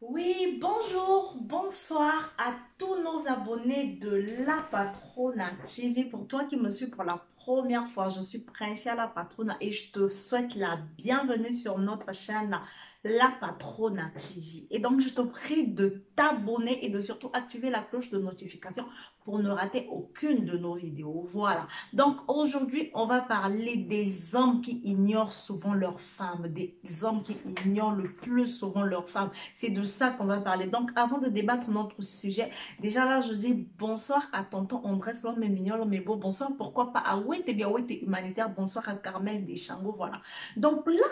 Oui, bonjour, bonsoir à tous nos abonnés de La Patrona TV. Pour toi qui me suis pour la première fois, je suis Princea La Patrona et je te souhaite la bienvenue sur notre chaîne La Patrona TV. Et donc, je te prie de t'abonner et de surtout activer la cloche de notification pour ne rater aucune de nos vidéos. Voilà. Donc, aujourd'hui, on va parler des hommes qui ignorent souvent leurs femmes, des hommes qui ignorent le plus souvent leurs femmes. C'est de ça qu'on va parler. Donc, avant de débattre notre sujet, déjà là, je dis bonsoir à tonton Andrés, l'homme est mignon, l'homme est beau. Bonsoir, pourquoi pas à Wete bien, Wete humanitaire. Bonsoir à Carmel Deschango, voilà. Donc là,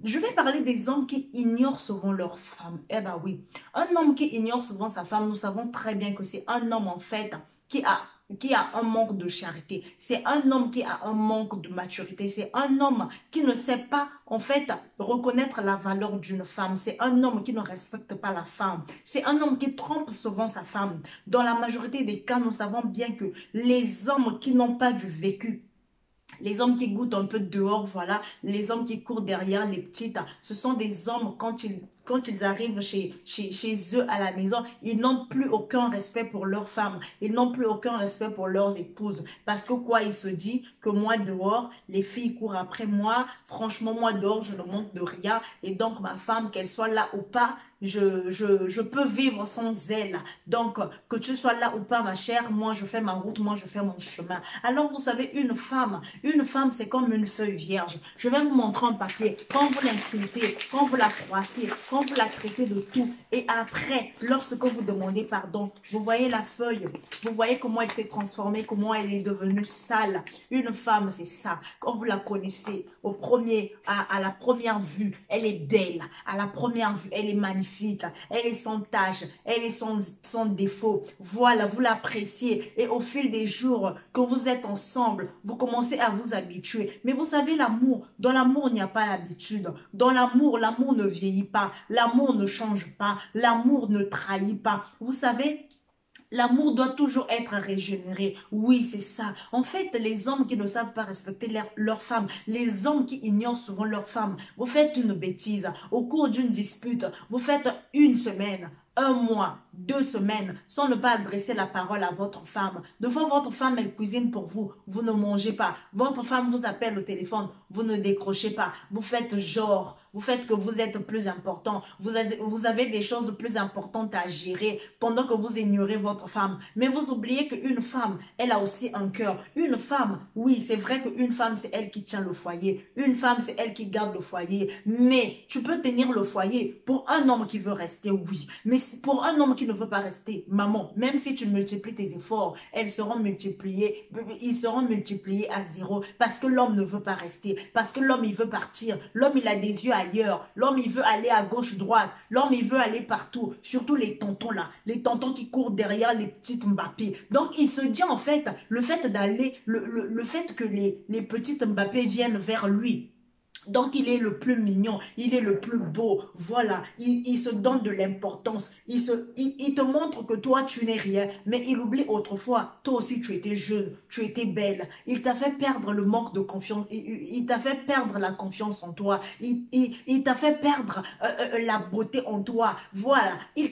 je vais parler des hommes qui ignorent souvent leur femme. Eh ben oui, un homme qui ignore souvent sa femme, nous savons très bien que c'est un homme en fait qui a un manque de charité. C'est un homme qui a un manque de maturité. C'est un homme qui ne sait pas, en fait, reconnaître la valeur d'une femme. C'est un homme qui ne respecte pas la femme. C'est un homme qui trompe souvent sa femme. Dans la majorité des cas, nous savons bien que les hommes qui n'ont pas du vécu, les hommes qui goûtent un peu dehors, voilà, les hommes qui courent derrière les petites, ce sont des hommes, quand ils arrivent chez eux à la maison, ils n'ont plus aucun respect pour leurs femmes, ils n'ont plus aucun respect pour leurs épouses. Parce que quoi, ils se disent que moi dehors, les filles courent après moi, franchement, moi dehors, je ne manque de rien, et donc ma femme, qu'elle soit là ou pas, je peux vivre sans elle. Donc, que tu sois là ou pas, ma chère, moi, je fais ma route, moi, je fais mon chemin. Alors, vous savez, une femme, c'est comme une feuille vierge. Je vais vous montrer un papier. Quand vous l'insultez, quand vous la froissez, quand vous la traitez de tout, et après, lorsque vous demandez pardon, vous voyez la feuille, vous voyez comment elle s'est transformée, comment elle est devenue sale. Une femme, c'est ça. Quand vous la connaissez, à la première vue, elle est belle. À la première vue, elle est magnifique. Elle est sans tache, elle est sans défaut. Voilà, vous l'appréciez. Et au fil des jours que vous êtes ensemble, vous commencez à vous habituer. Mais vous savez, l'amour, dans l'amour, il n'y a pas l'habitude. Dans l'amour ne vieillit pas. L'amour ne change pas. L'amour ne trahit pas. Vous savez, l'amour doit toujours être régénéré. Oui, c'est ça. En fait, les hommes qui ne savent pas respecter leur femme, les hommes qui ignorent souvent leur femme, vous faites une bêtise. Au cours d'une dispute, vous faites une semaine, un mois, 2 semaines, sans ne pas adresser la parole à votre femme. De fois, votre femme, elle cuisine pour vous. Vous ne mangez pas. Votre femme vous appelle au téléphone. Vous ne décrochez pas. Vous faites genre. Vous faites que vous êtes plus important. Vous avez des choses plus importantes à gérer pendant que vous ignorez votre femme. Mais vous oubliez qu'une femme, elle a aussi un cœur. Une femme, oui, c'est vrai qu'une femme, c'est elle qui tient le foyer. Une femme, c'est elle qui garde le foyer. Mais tu peux tenir le foyer pour un homme qui veut rester, oui. Mais pour un homme qui ne veut pas rester, maman, même si tu multiplies tes efforts, ils seront multipliés à zéro. Parce que l'homme ne veut pas rester. Parce que l'homme, il veut partir. L'homme, il a des yeux ailleurs. L'homme, il veut aller à gauche, droite. L'homme, il veut aller partout. Surtout les tontons là. Les tontons qui courent derrière les petites Mbappé. Donc, il se dit en fait, le fait d'aller, le fait que les petites Mbappé viennent vers lui. Donc, il est le plus mignon, il est le plus beau, voilà, il se donne de l'importance, il te montre que toi, tu n'es rien, mais il oublie autrefois, toi aussi, tu étais jeune, tu étais belle, il t'a fait perdre le manque de confiance, il t'a fait perdre la confiance en toi, il t'a fait perdre la beauté en toi, voilà, tu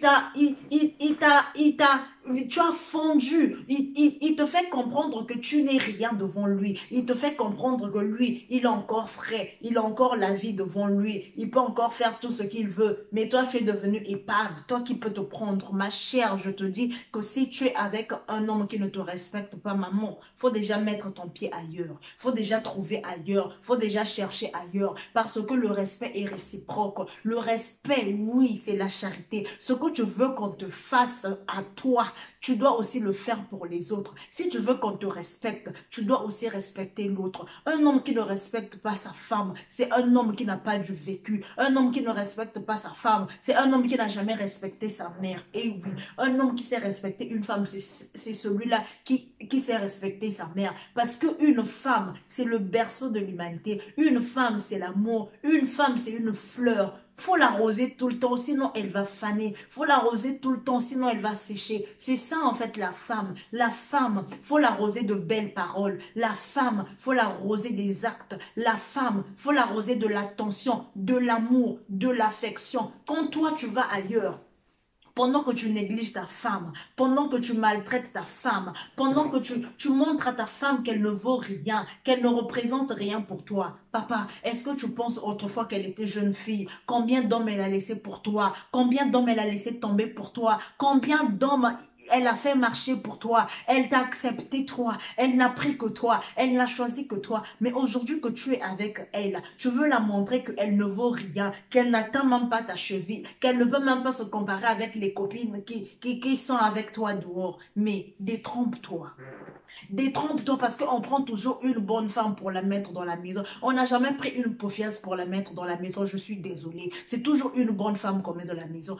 as fondu, il te fait comprendre que tu n'es rien devant lui, il te fait comprendre que lui, il est encore frais, il a encore la vie devant lui, il peut encore faire tout ce qu'il veut, mais toi tu es devenu épave, toi qui peux te prendre, ma chère, je te dis que si tu es avec un homme qui ne te respecte pas, maman, faut déjà mettre ton pied ailleurs, faut déjà trouver ailleurs, faut déjà chercher ailleurs, parce que le respect est réciproque, le respect, oui, c'est la charité, ce que tu veux qu'on te fasse à toi, tu dois aussi le faire pour les autres. Si tu veux qu'on te respecte, tu dois aussi respecter l'autre. Un homme qui ne respecte pas sa femme, c'est un homme qui n'a pas du vécu. Un homme qui ne respecte pas sa femme, c'est un homme qui n'a jamais respecté sa mère. Et oui, un homme qui sait respecter une femme, c'est celui-là qui sait respecter sa mère. Parce qu'une femme, c'est le berceau de l'humanité. Une femme, c'est l'amour. Une femme, c'est une fleur. Faut l'arroser tout le temps, sinon elle va faner. Faut l'arroser tout le temps, sinon elle va sécher. C'est ça en fait la femme. La femme, faut l'arroser de belles paroles. La femme, faut l'arroser des actes. La femme, faut l'arroser de l'attention, de l'amour, de l'affection. Quand toi tu vas ailleurs, pendant que tu négliges ta femme, pendant que tu maltraites ta femme, pendant que tu montres à ta femme qu'elle ne vaut rien, qu'elle ne représente rien pour toi. Papa, est-ce que tu penses autrefois qu'elle était jeune fille? Combien d'hommes elle a laissé pour toi? Combien d'hommes elle a laissé tomber pour toi? Combien d'hommes elle a fait marcher pour toi? Elle t'a accepté toi. Elle n'a pris que toi. Elle n'a choisi que toi. Mais aujourd'hui que tu es avec elle, tu veux la montrer qu'elle ne vaut rien, qu'elle n'atteint même pas ta cheville, qu'elle ne peut même pas se comparer avec les copines qui sont avec toi dehors. Mais détrompe-toi. Détrompe-toi parce qu'on prend toujours une bonne femme pour la mettre dans la maison. On n'a jamais pris une paufiasse pour la mettre dans la maison. Je suis désolée. C'est toujours une bonne femme qu'on met dans la maison.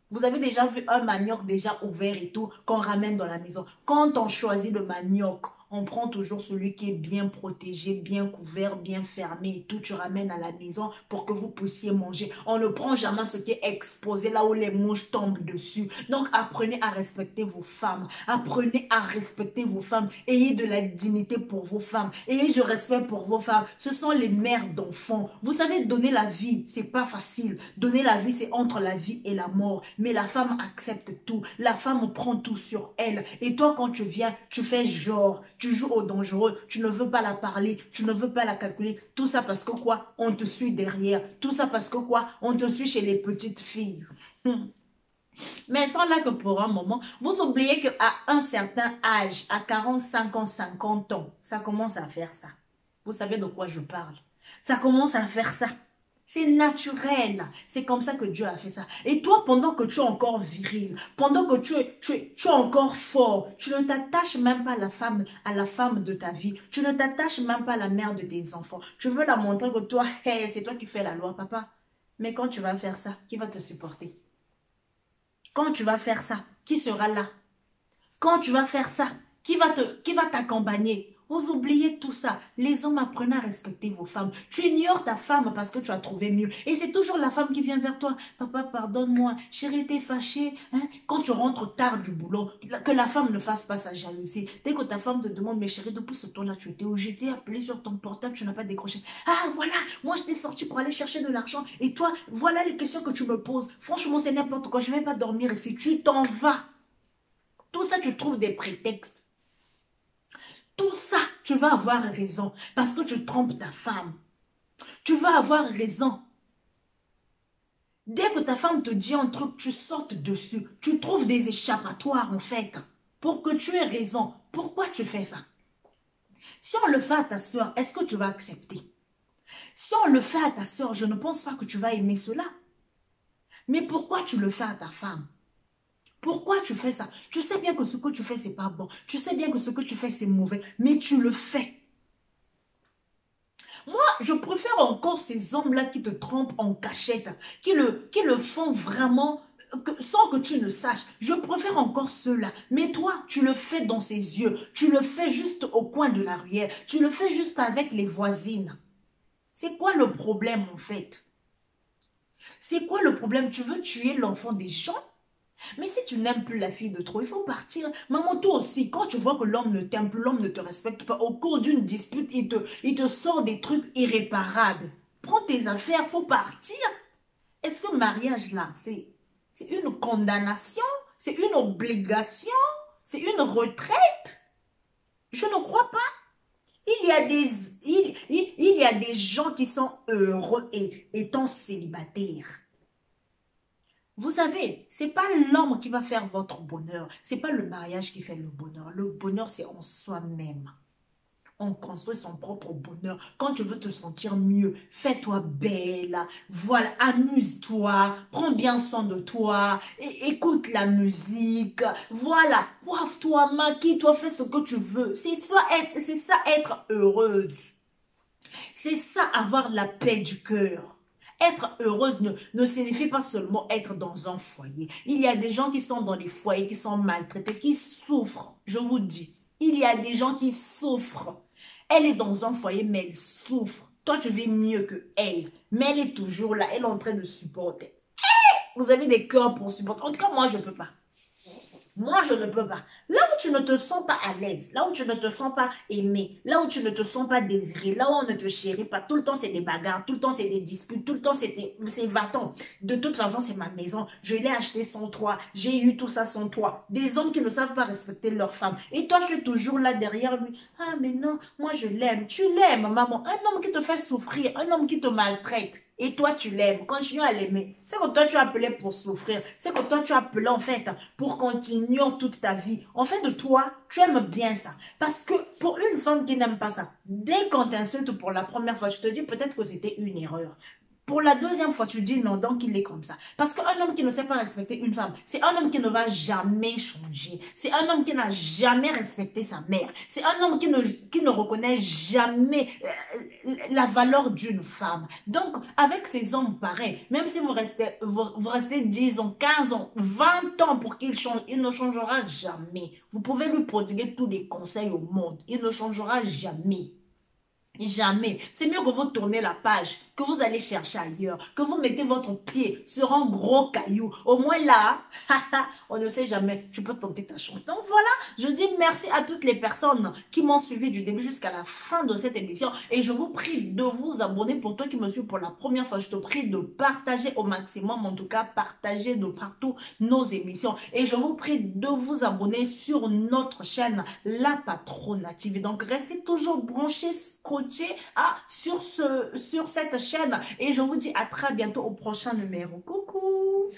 Vous avez déjà vu un manioc déjà ouvert et tout qu'on ramène dans la maison. Quand on choisit le manioc, on prend toujours celui qui est bien protégé, bien couvert, bien fermé et tout. Tu ramènes à la maison pour que vous puissiez manger. On ne prend jamais ce qui est exposé là où les mouches tombent dessus. Donc apprenez à respecter vos femmes. Apprenez à respecter vos femmes. Ayez de la dignité pour vos femmes. Ayez du respect pour vos femmes. Ce sont les mères d'enfants. Vous savez, donner la vie, c'est pas facile. Donner la vie, c'est entre la vie et la mort. Mais la femme accepte tout. La femme prend tout sur elle. Et toi, quand tu viens, tu fais genre. Tu joues au dangereux, tu ne veux pas la parler, tu ne veux pas la calculer. Tout ça parce que quoi? On te suit derrière. Tout ça parce que quoi? On te suit chez les petites filles. Mais sans là que pour un moment, vous oubliez qu'à un certain âge, à 45 ans, 50 ans, ça commence à faire ça. Vous savez de quoi je parle? Ça commence à faire ça. C'est naturel. C'est comme ça que Dieu a fait ça. Et toi, pendant que tu es encore viril, pendant que tu es encore fort, tu ne t'attaches même pas à la femme de ta vie. Tu ne t'attaches même pas à la mère de tes enfants. Tu veux la montrer que toi, hey, c'est toi qui fais la loi, papa. Mais quand tu vas faire ça, qui va te supporter? Quand tu vas faire ça, qui sera là? Quand tu vas faire ça, qui va t'accompagner? Vous oubliez tout ça. Les hommes, apprenez à respecter vos femmes. Tu ignores ta femme parce que tu as trouvé mieux. Et c'est toujours la femme qui vient vers toi. Papa, pardonne-moi. Chérie, t'es fâchée. Hein? Quand tu rentres tard du boulot, que la femme ne fasse pas sa jalousie. Dès que ta femme te demande, mais chérie, depuis ce temps-là, tu étais où? J'étais appelé sur ton portable, tu n'as pas décroché. Ah, voilà, moi, je t'ai sorti pour aller chercher de l'argent. Et toi, voilà les questions que tu me poses. Franchement, c'est n'importe quoi. Je ne vais pas dormir ici. Tu t'en vas. Tout ça, tu trouves des prétextes. Tout ça, tu vas avoir raison parce que tu trompes ta femme. Tu vas avoir raison. Dès que ta femme te dit un truc, tu sautes dessus. Tu trouves des échappatoires en fait pour que tu aies raison. Pourquoi tu fais ça? Si on le fait à ta soeur, est-ce que tu vas accepter? Si on le fait à ta soeur, je ne pense pas que tu vas aimer cela. Mais pourquoi tu le fais à ta femme? Pourquoi tu fais ça? Tu sais bien que ce que tu fais, c'est pas bon. Tu sais bien que ce que tu fais, c'est mauvais. Mais tu le fais. Moi, je préfère encore ces hommes-là qui te trompent en cachette. Qui le font vraiment sans que tu ne saches. Je préfère encore ceux-là. Mais toi, tu le fais dans ses yeux. Tu le fais juste au coin de la ruelle. Tu le fais juste avec les voisines. C'est quoi le problème en fait? C'est quoi le problème? Tu veux tuer l'enfant des gens? Mais si tu n'aimes plus la fille de trop, il faut partir. Maman, toi aussi, quand tu vois que l'homme ne t'aime plus, l'homme ne te respecte pas, au cours d'une dispute, il te sort des trucs irréparables. Prends tes affaires, il faut partir. Est-ce que le mariage là, c'est une condamnation? C'est une obligation? C'est une retraite? Je ne crois pas. Il y a des gens qui sont heureux étant célibataires. Vous savez, ce n'est pas l'homme qui va faire votre bonheur. Ce n'est pas le mariage qui fait le bonheur. Le bonheur, c'est en soi-même. On construit son propre bonheur. Quand tu veux te sentir mieux, fais-toi belle. Voilà, amuse-toi. Prends bien soin de toi. Écoute la musique. Voilà, coiffe-toi, maquille-toi, fais ce que tu veux. C'est ça être heureuse. C'est ça avoir la paix du cœur. Être heureuse ne signifie pas seulement être dans un foyer. Il y a des gens qui sont dans des foyers, qui sont maltraités, qui souffrent. Je vous dis, il y a des gens qui souffrent. Elle est dans un foyer, mais elle souffre. Toi, tu vis mieux que elle. Mais elle est toujours là. Elle est en train de supporter. Hey, vous avez des cœurs pour supporter. En tout cas, moi, je ne peux pas. Moi, je ne peux pas. Là où tu ne te sens pas à l'aise, là où tu ne te sens pas aimé, là où tu ne te sens pas désiré, là où on ne te chérit pas, tout le temps c'est des bagarres, tout le temps c'est des disputes, tout le temps c'est va-t'en. De toute façon, c'est ma maison. Je l'ai acheté sans toi. J'ai eu tout ça sans toi. Des hommes qui ne savent pas respecter leur femme. Et toi, je suis toujours là derrière lui. Ah, mais non, moi je l'aime. Tu l'aimes, maman. Un homme qui te fait souffrir, un homme qui te maltraite. Et toi, tu l'aimes. Continue à l'aimer. C'est que toi, tu as appelé pour souffrir. C'est que toi, tu as appelé, en fait, pour continuer toute ta vie. En fait, de toi, tu aimes bien ça. Parce que pour une femme qui n'aime pas ça, dès qu'on t'insulte pour la première fois, je te dis peut-être que c'était une erreur. Pour la deuxième fois, tu dis non, donc il est comme ça. Parce qu'un homme qui ne sait pas respecter une femme, c'est un homme qui ne va jamais changer. C'est un homme qui n'a jamais respecté sa mère. C'est un homme qui ne reconnaît jamais la valeur d'une femme. Donc, avec ces hommes pareils, même si vous restez 10 ans, 15 ans, 20 ans pour qu'il change, il ne changera jamais. Vous pouvez lui prodiguer tous les conseils au monde. Il ne changera jamais. Jamais. C'est mieux que vous tournez la page, que vous allez chercher ailleurs, que vous mettez votre pied sur un gros caillou. Au moins là, on ne sait jamais, tu peux tenter ta chance. Donc voilà, je dis merci à toutes les personnes qui m'ont suivi du début jusqu'à la fin de cette émission. Et je vous prie de vous abonner. Pour toi qui me suis pour la première fois, je te prie de partager au maximum, en tout cas, partager de partout nos émissions. Et je vous prie de vous abonner sur notre chaîne, La Patrona TV. Donc restez toujours branchés, sur cette chaîne et je vous dis à très bientôt au prochain numéro. Coucou!